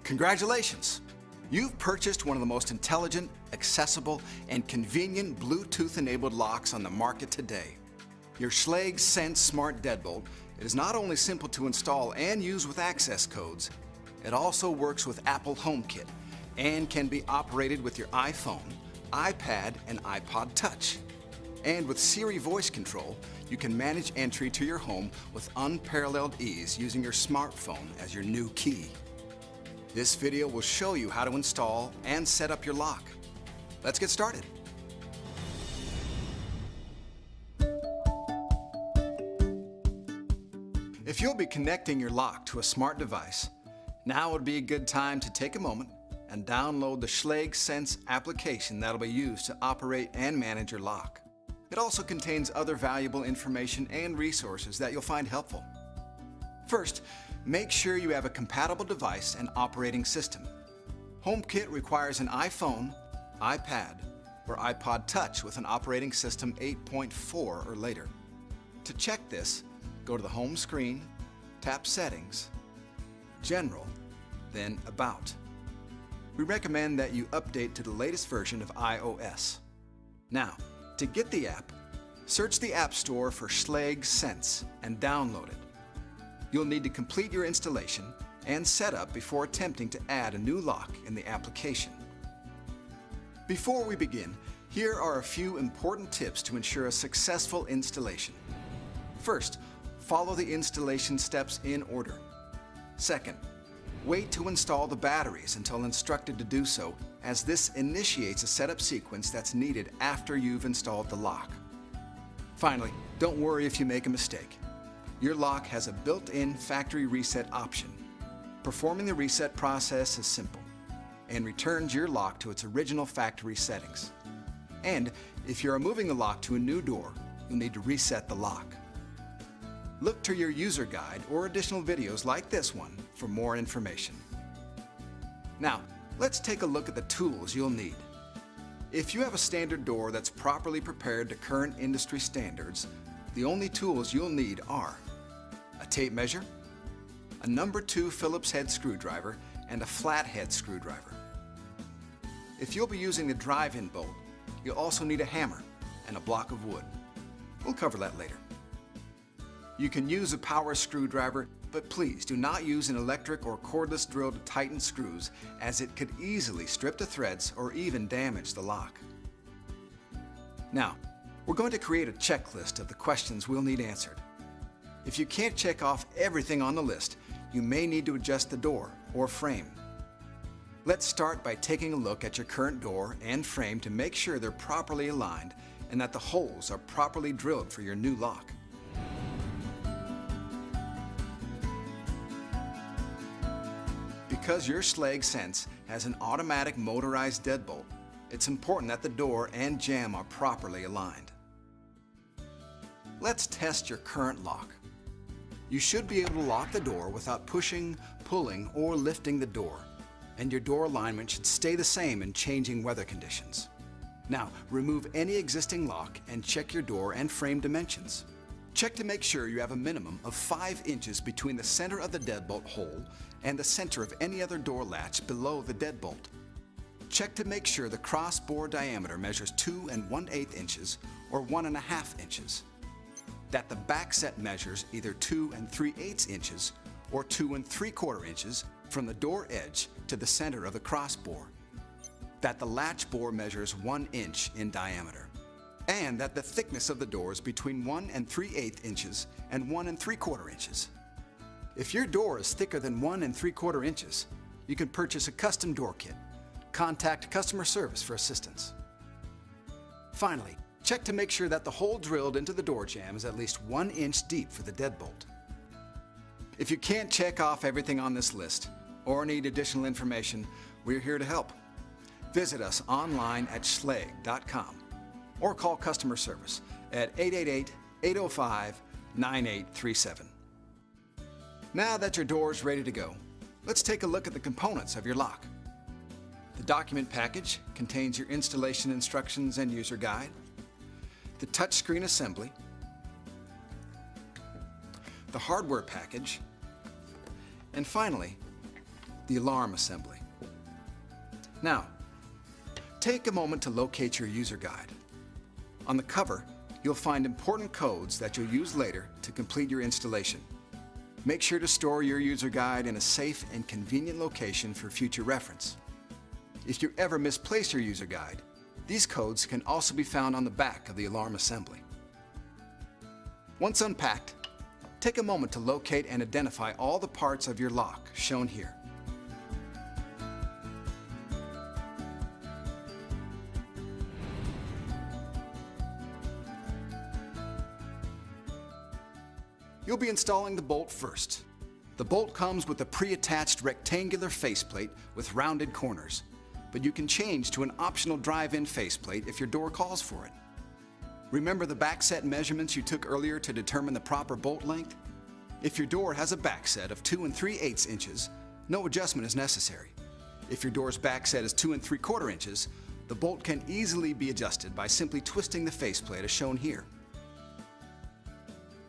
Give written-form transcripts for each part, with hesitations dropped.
Congratulations! You've purchased one of the most intelligent, accessible, and convenient Bluetooth-enabled locks on the market today. Your Schlage Sense Smart Deadbolt is not only simple to install and use with access codes, it also works with Apple HomeKit and can be operated with your iPhone, iPad, and iPod Touch. And with Siri voice control, you can manage entry to your home with unparalleled ease using your smartphone as your new key. This video will show you how to install and set up your lock. Let's get started. If you'll be connecting your lock to a smart device, now would be a good time to take a moment and download the Schlage Sense application that'll be used to operate and manage your lock. It also contains other valuable information and resources that you'll find helpful. First, make sure you have a compatible device and operating system. HomeKit requires an iPhone, iPad, or iPod Touch with an operating system 8.4 or later. To check this, go to the home screen, tap Settings, General, then About. We recommend that you update to the latest version of iOS. Now, to get the app, search the App Store for Schlage Sense and download it. You'll need to complete your installation and setup before attempting to add a new lock in the application. Before we begin, here are a few important tips to ensure a successful installation. First, follow the installation steps in order. Second, wait to install the batteries until instructed to do so, as this initiates a setup sequence that's needed after you've installed the lock. Finally, don't worry if you make a mistake. Your lock has a built-in factory reset option. Performing the reset process is simple and returns your lock to its original factory settings. And if you're moving the lock to a new door, you'll need to reset the lock. Look to your user guide or additional videos like this one for more information. Now, let's take a look at the tools you'll need. If you have a standard door that's properly prepared to current industry standards, the only tools you'll need are a tape measure, a number 2 Phillips head screwdriver, and a flathead screwdriver. If you'll be using the drive-in bolt, you'll also need a hammer and a block of wood. We'll cover that later. You can use a power screwdriver, but please do not use an electric or cordless drill to tighten screws, as it could easily strip the threads or even damage the lock. Now, we're going to create a checklist of the questions we'll need answered. If you can't check off everything on the list, you may need to adjust the door or frame. Let's start by taking a look at your current door and frame to make sure they're properly aligned and that the holes are properly drilled for your new lock. Because your Schlage Sense has an automatic motorized deadbolt, it's important that the door and jamb are properly aligned. Let's test your current lock. You should be able to lock the door without pushing, pulling, or lifting the door, and your door alignment should stay the same in changing weather conditions. Now, remove any existing lock and check your door and frame dimensions. Check to make sure you have a minimum of 5 inches between the center of the deadbolt hole and the center of any other door latch below the deadbolt. Check to make sure the cross bore diameter measures 2 1/8 inches or 1.5 inches. That the back set measures either 2 3/8 inches or 2 3/4 inches from the door edge to the center of the cross bore. That the latch bore measures 1 inch in diameter. And that the thickness of the door is between 1 3/8 inches and 1 3/4 inches. If your door is thicker than 1 3/4 inches, you can purchase a custom door kit. Contact customer service for assistance. Finally, check to make sure that the hole drilled into the door jamb is at least 1 inch deep for the deadbolt. If you can't check off everything on this list or need additional information, we're here to help. Visit us online at schlage.com or call customer service at 888-805-9837. Now that your door is ready to go, let's take a look at the components of your lock. The document package contains your installation instructions and user guide, the touchscreen assembly, the hardware package, and finally, the alarm assembly. Now, take a moment to locate your user guide. On the cover, you'll find important codes that you'll use later to complete your installation. Make sure to store your user guide in a safe and convenient location for future reference. If you ever misplace your user guide, these codes can also be found on the back of the alarm assembly. Once unpacked, take a moment to locate and identify all the parts of your lock shown here. You'll be installing the bolt first. The bolt comes with a pre-attached rectangular faceplate with rounded corners, but you can change to an optional drive-in faceplate if your door calls for it. Remember the back set measurements you took earlier to determine the proper bolt length? If your door has a back set of 2 3/8 inches, no adjustment is necessary. If your door's back set is 2 3/4 inches, the bolt can easily be adjusted by simply twisting the faceplate as shown here.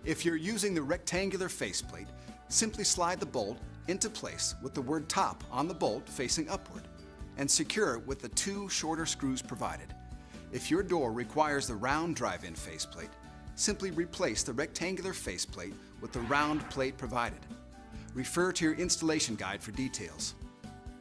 If you're using the rectangular faceplate, simply slide the bolt into place with the word top on the bolt facing upward and secure it with the 2 shorter screws provided. If your door requires the round drive-in faceplate, simply replace the rectangular faceplate with the round plate provided. Refer to your installation guide for details.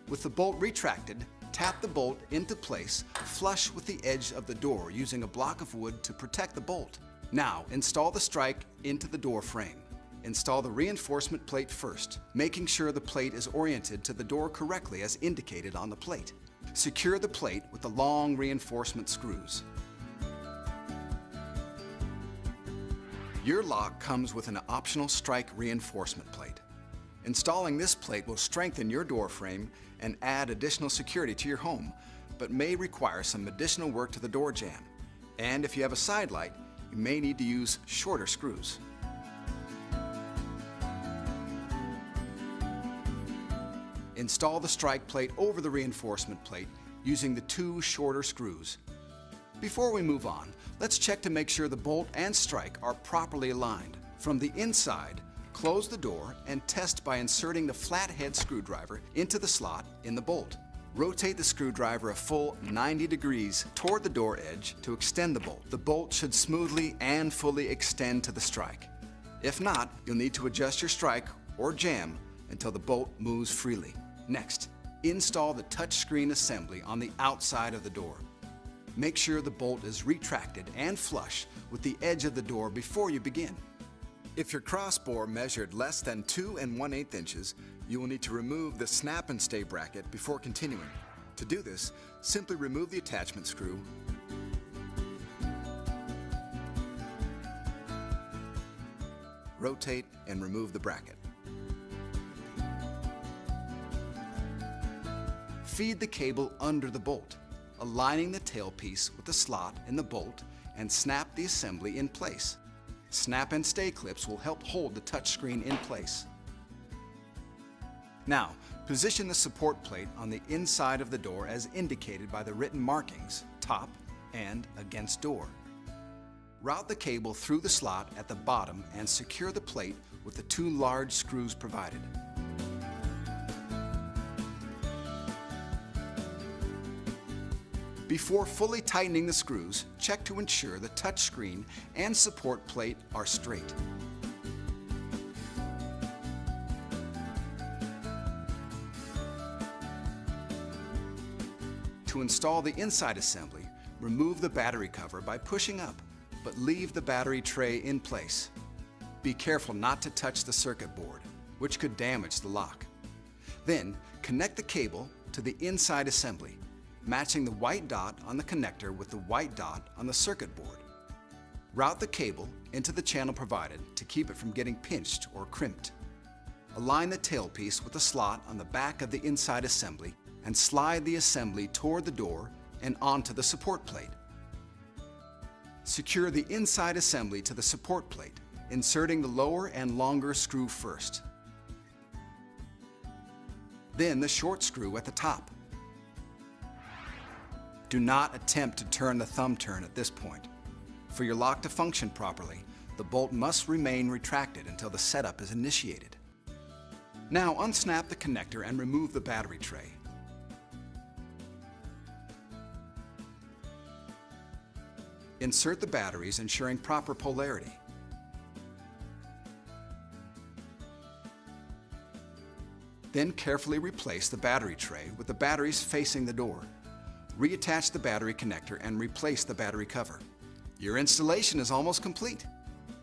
With the bolt retracted, tap the bolt into place flush with the edge of the door using a block of wood to protect the bolt. Now, install the strike into the door frame. Install the reinforcement plate first, making sure the plate is oriented to the door correctly as indicated on the plate. Secure the plate with the long reinforcement screws. Your lock comes with an optional strike reinforcement plate. Installing this plate will strengthen your door frame and add additional security to your home, but may require some additional work to the door jamb. And if you have a side light, you may need to use shorter screws. Install the strike plate over the reinforcement plate using the 2 shorter screws. Before we move on, let's check to make sure the bolt and strike are properly aligned. From the inside, close the door and test by inserting the flathead screwdriver into the slot in the bolt. Rotate the screwdriver a full 90 degrees toward the door edge to extend the bolt. The bolt should smoothly and fully extend to the strike. If not, you'll need to adjust your strike or jamb until the bolt moves freely. Next, install the touchscreen assembly on the outside of the door. Make sure the bolt is retracted and flush with the edge of the door before you begin. If your crossbar measured less than 2 1/8 inches, you will need to remove the snap and stay bracket before continuing. To do this, simply remove the attachment screw, rotate and remove the bracket. Feed the cable under the bolt, aligning the tailpiece with the slot in the bolt and snap the assembly in place. Snap and stay clips will help hold the touchscreen in place. Now, position the support plate on the inside of the door as indicated by the written markings, top and against door. Route the cable through the slot at the bottom and secure the plate with the 2 large screws provided. Before fully tightening the screws, check to ensure the touchscreen and support plate are straight. To install the inside assembly, remove the battery cover by pushing up, but leave the battery tray in place. Be careful not to touch the circuit board, which could damage the lock. Then, connect the cable to the inside assembly, matching the white dot on the connector with the white dot on the circuit board. Route the cable into the channel provided to keep it from getting pinched or crimped. Align the tailpiece with the slot on the back of the inside assembly and slide the assembly toward the door and onto the support plate. Secure the inside assembly to the support plate, inserting the lower and longer screw first. Then the short screw at the top. Do not attempt to turn the thumb turn at this point. For your lock to function properly, the bolt must remain retracted until the setup is initiated. Now unsnap the connector and remove the battery tray. Insert the batteries, ensuring proper polarity. Then carefully replace the battery tray with the batteries facing the door. Reattach the battery connector and replace the battery cover. Your installation is almost complete.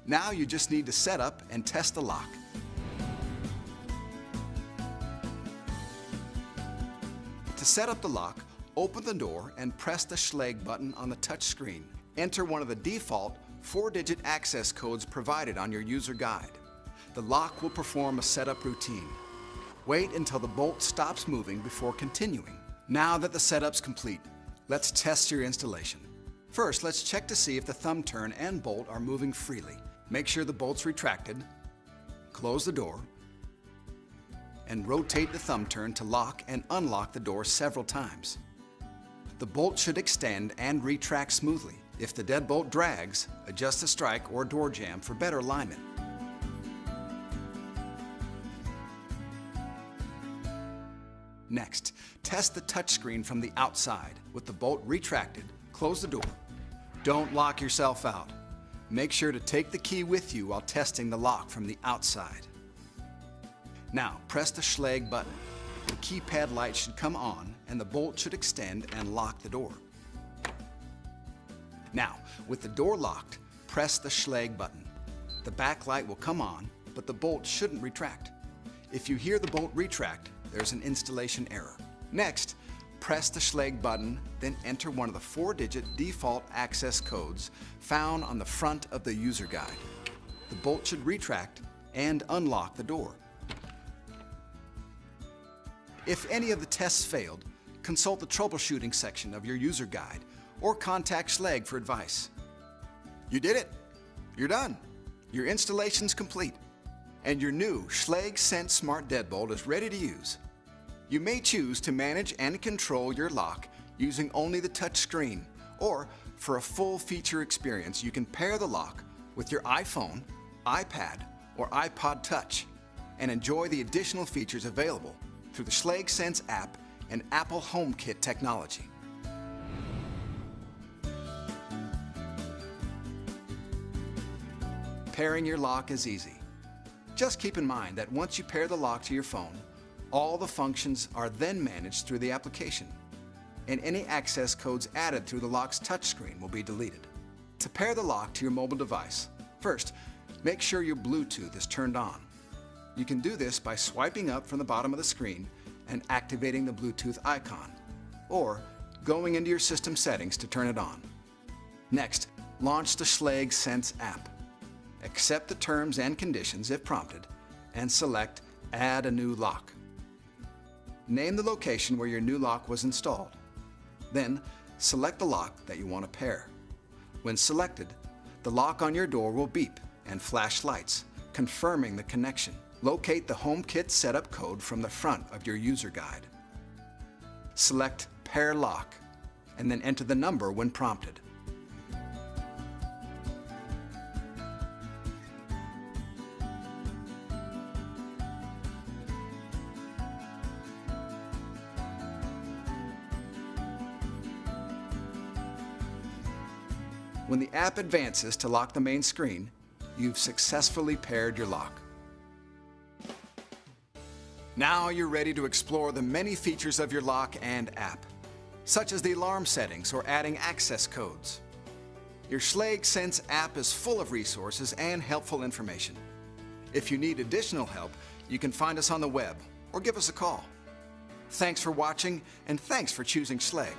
Now you just need to set up and test the lock. To set up the lock, open the door and press the Schlage button on the touch screen. Enter one of the default 4-digit access codes provided on your user guide. The lock will perform a setup routine. Wait until the bolt stops moving before continuing. Now that the setup's complete, let's test your installation. First, let's check to see if the thumb turn and bolt are moving freely. Make sure the bolt's retracted. Close the door and rotate the thumb turn to lock and unlock the door several times. The bolt should extend and retract smoothly. If the deadbolt drags, adjust the strike or door jamb for better alignment. Next, test the touchscreen from the outside. With the bolt retracted, close the door. Don't lock yourself out. Make sure to take the key with you while testing the lock from the outside. Now, press the Schlage button. The keypad light should come on and the bolt should extend and lock the door. Now, with the door locked, press the Schlage button. The back light will come on, but the bolt shouldn't retract. If you hear the bolt retract, there's an installation error. Next, press the Schlage button, then enter one of the 4-digit default access codes found on the front of the user guide. The bolt should retract and unlock the door. If any of the tests failed, consult the troubleshooting section of your user guide or contact Schlage for advice. You did it! You're done! Your installation's complete, and your new Schlage Sense Smart Deadbolt is ready to use. You may choose to manage and control your lock using only the touch screen, or for a full feature experience, you can pair the lock with your iPhone, iPad, or iPod Touch and enjoy the additional features available through the Schlage Sense app and Apple HomeKit technology. Pairing your lock is easy. Just keep in mind that once you pair the lock to your phone, all the functions are then managed through the application, and any access codes added through the lock's touchscreen will be deleted. To pair the lock to your mobile device, first, make sure your Bluetooth is turned on. You can do this by swiping up from the bottom of the screen and activating the Bluetooth icon, or going into your system settings to turn it on. Next, launch the Schlage Sense app. Accept the terms and conditions if prompted, and select Add a new lock. Name the location where your new lock was installed. Then, select the lock that you want to pair. When selected, the lock on your door will beep and flash lights, confirming the connection. Locate the HomeKit setup code from the front of your user guide. Select Pair Lock, and then enter the number when prompted. When the app advances to lock the main screen, you've successfully paired your lock. Now you're ready to explore the many features of your lock and app, such as the alarm settings or adding access codes. Your Schlage Sense app is full of resources and helpful information. If you need additional help, you can find us on the web or give us a call. Thanks for watching, and thanks for choosing Schlage.